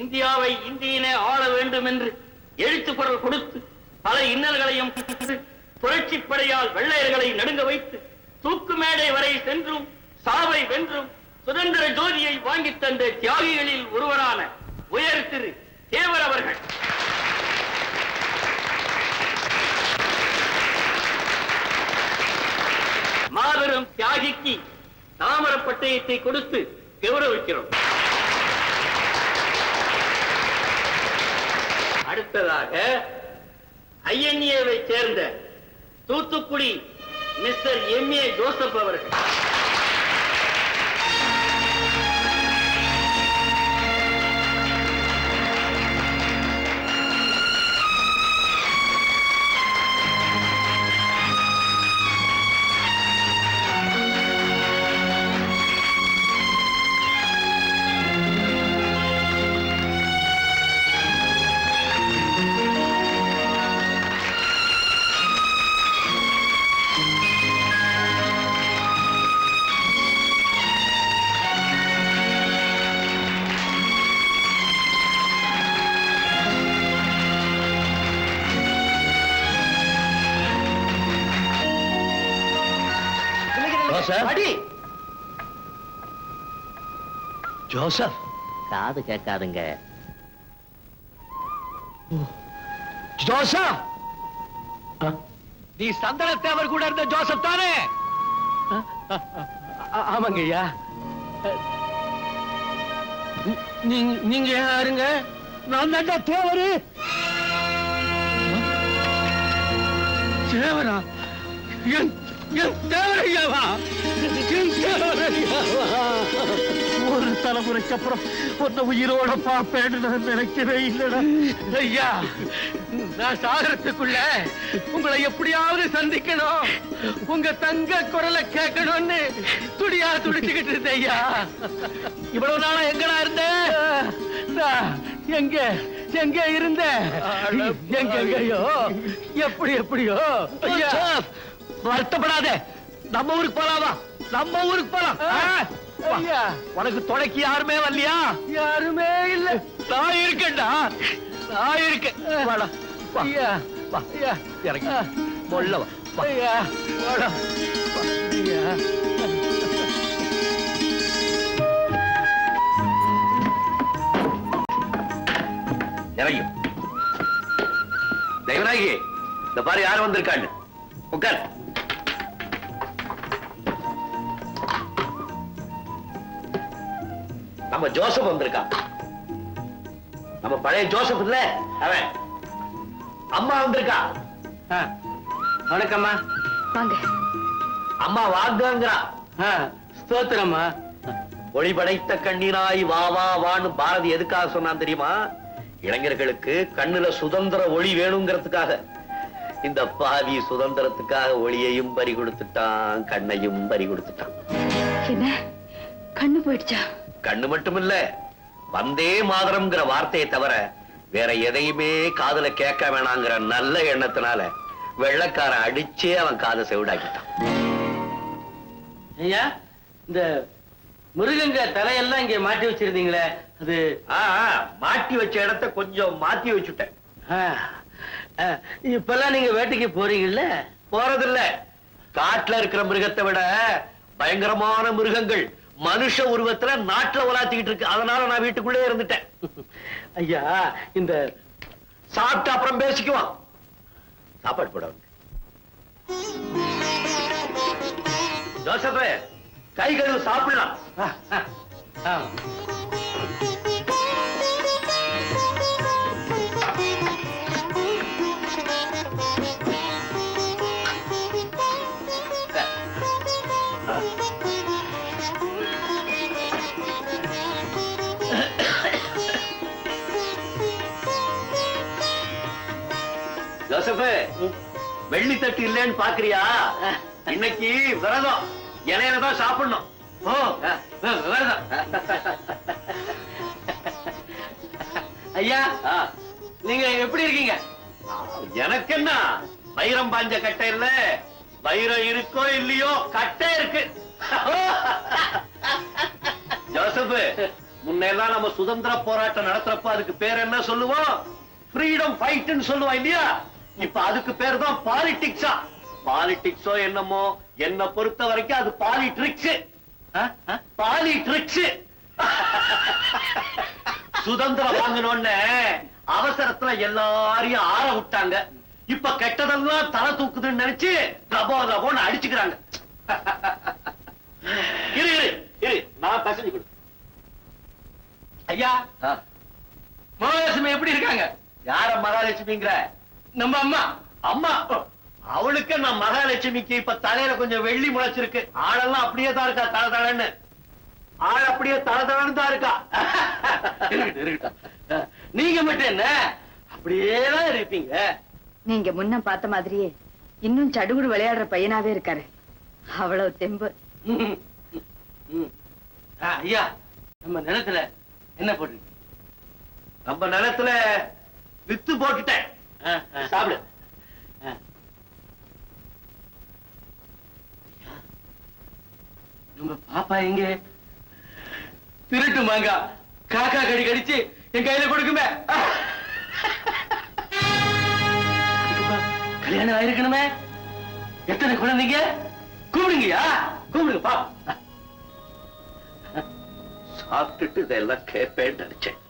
இந்தியாவை இந்தியிலே ஆள வேண்டும் என்று எழுத்து குரல் கொடுத்து பல இன்னல்களையும் புரட்சி படையால் வெள்ளையர்களை நடுங்க வைத்து தூக்கு மேடை வரை சென்றும் சாவை வென்றும் சுதந்திர ஜோதியை வாங்கி தந்த தியாகிகளில் ஒருவரான உயர் திரு தேவர் அவர்கள் மாபெரும் தியாகிக்கு தாமர பட்டயத்தை கொடுத்து கௌரவிக்கிறோம். அடுத்ததாக ஐஎன்ஏவை சேர்ந்த தூத்துக்குடி மிஸ்டர் எம்ஏ ஜோசப் அவர்கள். ஜோசப், காது கேட்காதுங்க. ஜோசப், நீ சந்தன தேவர் கூட இருந்த ஜோசப் தானே? ஆமாங்க ஐயா. நீங்க யாருங்க? நான் தாண்டா தேவரு. தேவரா? ஒரு தலைமுறைக்கு அப்புறம் ஒன்ன உயிரோட பாப்பேன்னு நான் நினைக்கவே இல்லடா ஐயா. நான் சாகரத்துக்குள்ள உங்களை எப்படியாவது சந்திக்கணும், உங்க தங்க குரலை கேட்கணும்னு துடியா துடிச்சுக்கிட்டு இருந்தேன் ஐயா. இவ்வளவு நாளா எங்கடா இருந்தேன்? எங்க எங்க இருந்த? எங்கயோ எப்படியோ ஐயா. வருத்தப்படாத, நம்ம ஊருக்கு போலாமா? நம்ம ஊருக்கு போலாம். உனக்கு துணைக்கு யாருமே வரலையா? யாருமே இல்ல. நான் இருக்கேன்டா, நான் இருக்கேன். வாடா ஐயா, வா ஐயா, இறங்கி மொல்ல வா ஐயா, வாடா ஐயா. இறங்கி தெய்வநாயகி, இந்த பாரு யார் வந்திருக்கான்னு. உட்கார். நம்ம ஜோசப் வந்திருக்கான். நம்ம பழைய ஜோசப் இல்ல அவன். அம்மா வந்திருக்கா. வணக்கம்மா. வாங்க. அம்மா வாங்கங்கிறா. ஸ்தோத்திரம்மா. ஒளி படைத்த கண்ணினாய் வா வா வான்னு பாரதி எதுக்காக சொன்னான் தெரியுமா? இளைஞர்களுக்கு கண்ணுல சுதந்திர ஒளி வேணுங்கிறதுக்காக. இந்த பாவி சுதந்திரத்துக்காக ஒளியையும் பறி கொடுத்துட்டான், கண்ணையும் பறி கொடுத்துட்டான். என்ன கண்ணு போயிடுச்சா? கண்ணு மட்டும் இல்ல, வந்தே மாதரம்ங்கிற வார்த்தையை தவிர வேற எதையுமே காதுல கேட்க வேணாங்கிற நல்ல எண்ணத்தினால வெள்ளக்காரன் அடிச்சே அவன் காதை செவிடாக்கிட்டான். ஐயா, இந்த முருகங்க தலையெல்லாம் இங்க மாட்டி வச்சிருந்தீங்களே, அது மாட்டி வச்ச இடத்த கொஞ்சம் மாத்தி வச்சுட்டேன். இப்பெல்லாம் நீங்க வேட்டைக்கு போறீங்கல்ல? போறதில்ல. காட்டுல இருக்கிற மிருகத்தை விட பயங்கரமான மிருகங்கள் மனுஷ உருவத்துல நாட்டுல உலாத்திக்கிட்டு இருக்கு. அதனால நான் வீட்டுக்குள்ளே இருந்துட்டேன். ஐயா, இந்த சாப்பிட்டு அப்புறம் பேசிக்குவான். சாப்பாடு போட ஜோசப், கை கழுவு சாப்பிடலாம். ஜோசப், வெள்ளி தட்டு இல்லைன்னு பாக்குறியா? இன்னைக்கு விரதம், இலையிலதான் சாப்பிடணும். விரதம். ஐயா, நீங்க எப்படி இருக்கீங்க? எனக்கு என்ன, வைரம் பாஞ்ச கட்டை இல்ல, வைரம் இருக்கோ இல்லையோ கட்டை இருக்கு. ஜோசப், முன்னெல்லாம் நம்ம சுதந்திர போராட்டம் நடத்துறப்ப அதுக்கு பேர் என்ன சொல்லுவோம்? ஃப்ரீடம் ஃபைட்னு சொல்லுவோம் இல்லையா? இப்ப அதுக்கு பேர் தான் பாலிடிக்ஸா. பாலிடிக்ஸோ என்னமோ, என்ன பொறுத்த வரைக்கும் அது பாலிட்ரிக்ஸ். பாலிட்ரிக்ஸ். சுதந்திரம் வாங்கணும்னு அவசரத்துல எல்லாரையும் ஆற விட்டாங்க. இப்ப கெட்டதெல்லாம் தலை தூக்குதுன்னு நினைச்சு ரபோ ரபோன்னு அடிச்சுக்கிறாங்க. இரு இரு இரு, நான் பசஞ்சு கொடு. ஐயா, மகாலட்சுமி எப்படி இருக்காங்க? யார மகாலட்சுமிங்கிற? நம்ம அம்மா. அம்மா? அவளுக்கு நான் மகாலட்சுமிக்கு இப்ப தலையில கொஞ்சம் வெள்ளி முளைச்சிருக்கு. ஆளெல்லாம் அப்படியே தான் இருக்கா, தலை தலைன்னு. ஆள் அப்படியே தலை தலைன்னு தான் இருக்கா. இருக்கட்டும் இருக்கட்டும். நீங்க மட்டும் என்ன அப்படியேதான் இருப்பீங்க. நீங்க முன்ன பார்த்த மாதிரியே இன்னும் சடுகுடு விளையாடுற பையனாவே இருக்காரு. அவ்வளவு தெம்பு. ஐயா, நம்ம நிலத்துல என்ன போட்டு? நம்ம நிலத்துல வித்து போட்டுட்டேன். சாப்பிடு. நம்ம பாப்பா எங்க? திருட்டு மாங்கா காக்கா கடி கடிச்சு என் கையில கொடுக்குமே. கல்யாணம் ஆயிருக்கணுமே. எத்தனை குழந்தைங்க? கூப்பிடுங்கயா, கூப்பிடுங்க பா. சாப்பிட்டுட்டு இதெல்லாம் கேட்பேன்னு நினைச்சேன்.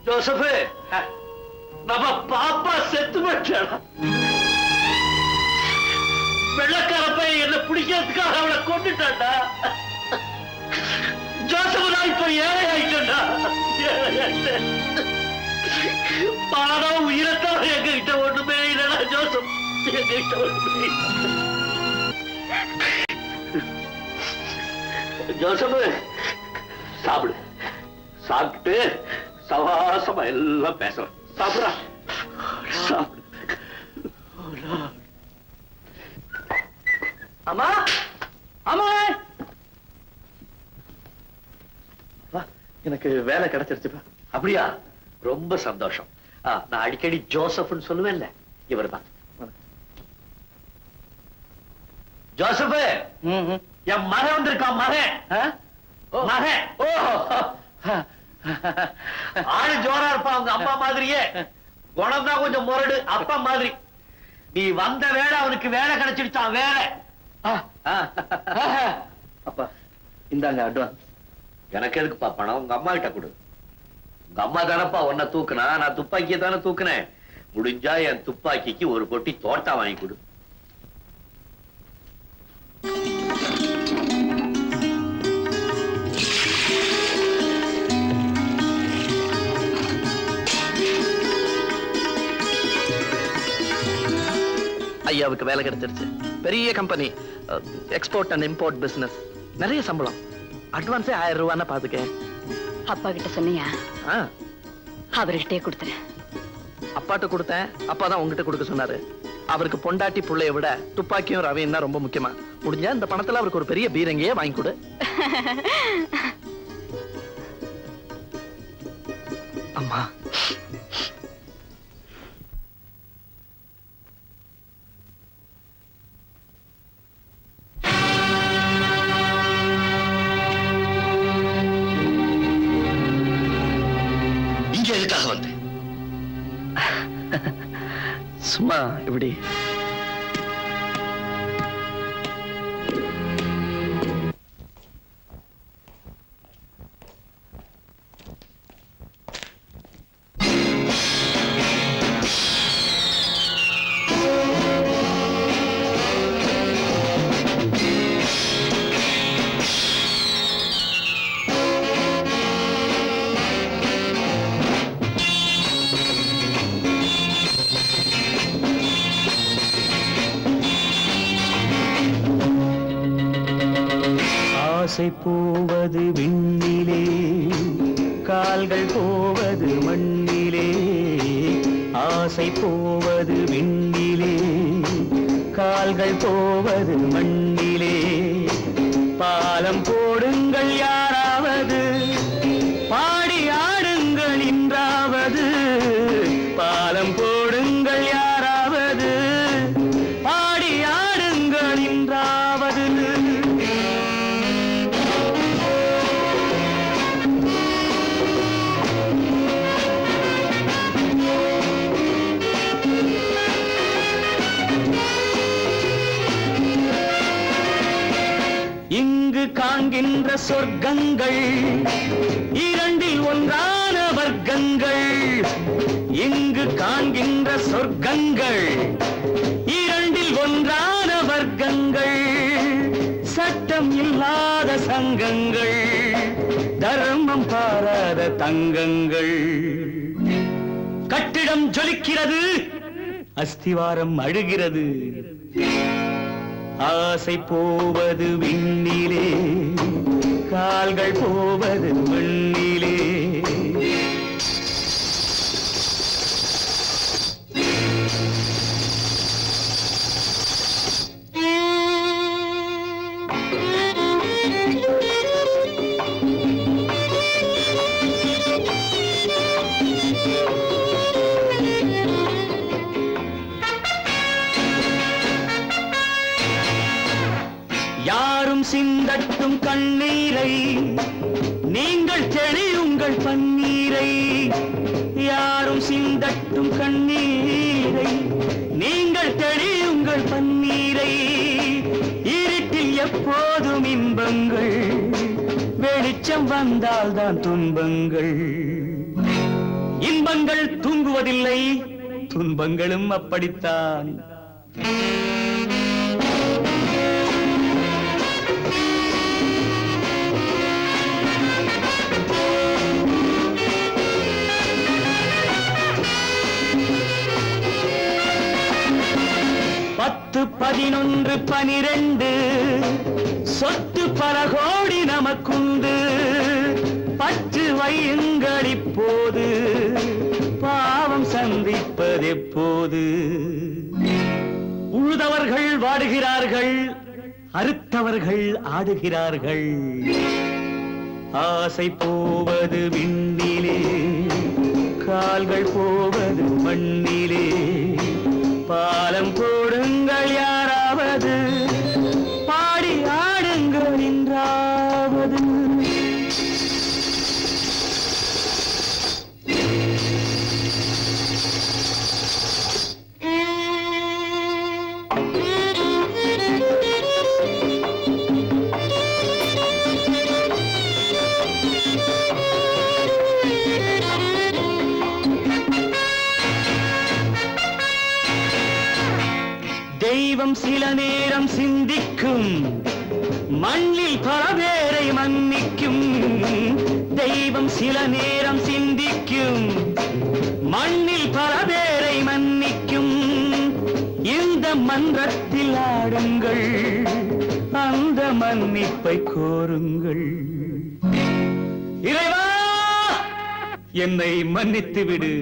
ஜோசப், நம்ம பாப்பா செத்து போயிட்டாளா? வெள்ளக்கார பையன் என்ன பிடிக்கிறதுக்காக அவளை கொண்டுட்டான்டா. ஜோசப், நான் இப்ப ஏழை ஆயிட்டா. பாடம் உயிரத்தான் எங்க கிட்ட ஒண்ணுமே இல்லடா ஜோசப். எங்க கிட்ட ஒண்ணுமே ஜோசப், சாப்பிடு. சாப்பிட்டு சவாசமா எல்லாம் பேசலாம். சாப்பிடா, சாப்பிடு. அம்மா, அம்மா, எனக்கு வேலை கிடைச்சிருச்சுப்பா. அப்படியா? ரொம்ப சந்தோஷம். நான் அடிக்கடி ஜோசப்னு சொல்லுவேன்ல, இவர்தான். ஜோசப், என் மகன் வந்திருக்கான். மகன் மகன். ஓ, ஆளு ஜோரா இருப்பான் உங்க அப்பா மாதிரியே. குணம் தான் கொஞ்சம் முரடு, அப்பா மாதிரி. நீ வந்த வேலை அவனுக்கு வேலை கிடைச்சிருச்சான். வேலை. அப்பா இந்தாங்க அட்வான்ஸ். எனக்கு எதுக்குப்பா பணம்? உங்க அம்மா கிட்ட கொடு. உங்க அம்மா தானப்பா உன்னை தூக்குனா, நான் துப்பாக்கியை தானே தூக்குனேன். முடிஞ்சா என் துப்பாக்கிக்கு ஒரு பொட்டி தோட்டா வாங்கி கொடு. ஐயாவுக்கு வேலை கிடைச்சிருச்சு. பெரிய company, export and import business. நிறைய சம்பளம். அட்வான்ஸே 1000 ரூபான்னு பாத்துக்க. அப்பா கிட்ட சொன்னியா? அவர்கிட்டே கொடுத்துறேன். அப்பாட்ட கொடுத்தேன். அப்பா தான் உங்ககிட்ட கொடுக்க சொன்னாரு. அவருக்கு பொண்டாட்டி புள்ளைய விட துப்பாக்கியும் ரவையும் தான் ரொம்ப முக்கியமா. முடிஞ்சா இந்த பணத்துல அவருக்கு ஒரு பெரிய பீரங்கியே வாங்கி கொடு. அம்மா, எதுக்காக வந்து? சும்மா இப்படி. ஆசை போவது விண்ணிலே, கால்கள் போவது மண்ணிலே. ஆசை போவது விண்ணிலே, கால்கள் போவது மண்ணிலே. பாலம் போடுங்கள் யாராவது, பாடி ஆடுங்கள் இன்றாவது. பாலம் போடுங்கள் யாராவது, பாடி ஆடுங்கள் இன்றாவது. சொர்க்கங்கள் இரண்டில் ஒன்றான வர்க்கங்கள் இங்கு காண்கின்ற சொர்க்கங்கள் இரண்டில் ஒன்றான வர்க்கங்கள் சட்டம் இல்லாத சங்கங்கள் தர்மம் பாராத தங்கங்கள் கட்டிடம் ஜொலிக்கிறது அஸ்திவாரம் அழுகிறது ஆசை போவது விண்ணிலே கால்கள் போவது மண்ணிலே சிந்தட்டும் கண்ணீரை நீங்கள் தெளியுங்கள் பன்னீரை யாரும் சிந்தட்டும் கண்ணீரை நீங்கள் தெளியுங்கள் பன்னீரை இருட்டில் எப்போதும் இன்பங்கள் வெளிச்சம் வந்தால்தான் துன்பங்கள் இன்பங்கள் தூங்குவதில்லை துன்பங்களும் அப்படித்தான் பத்து 11 12 சொத்து பல கோடி நமக்குண்டு பற்று வையுங்கள் இப்போது பாவம் சந்திப்பதெப்போது உழுதவர்கள் வாடுகிறார்கள் அறுத்தவர்கள் ஆடுகிறார்கள் ஆசை போவது விண்ணிலே கால்கள் போவது மண்ணிலே பாலம் போடுங்கள் யாராவது பாடி ஆடுங்கள் என்றாவது தெய்வம் சில நேரம் சிந்திக்கும் மண்ணில் பல பேரை மன்னிக்கும் தெய்வம் சில நேரம் சிந்திக்கும் மண்ணில் பல பேரை மன்னிக்கும் இந்த மன்றத்தில் ஆடுங்கள் அந்த மன்னிப்பை கோருங்கள் இறைவா என்னை மன்னித்து விடு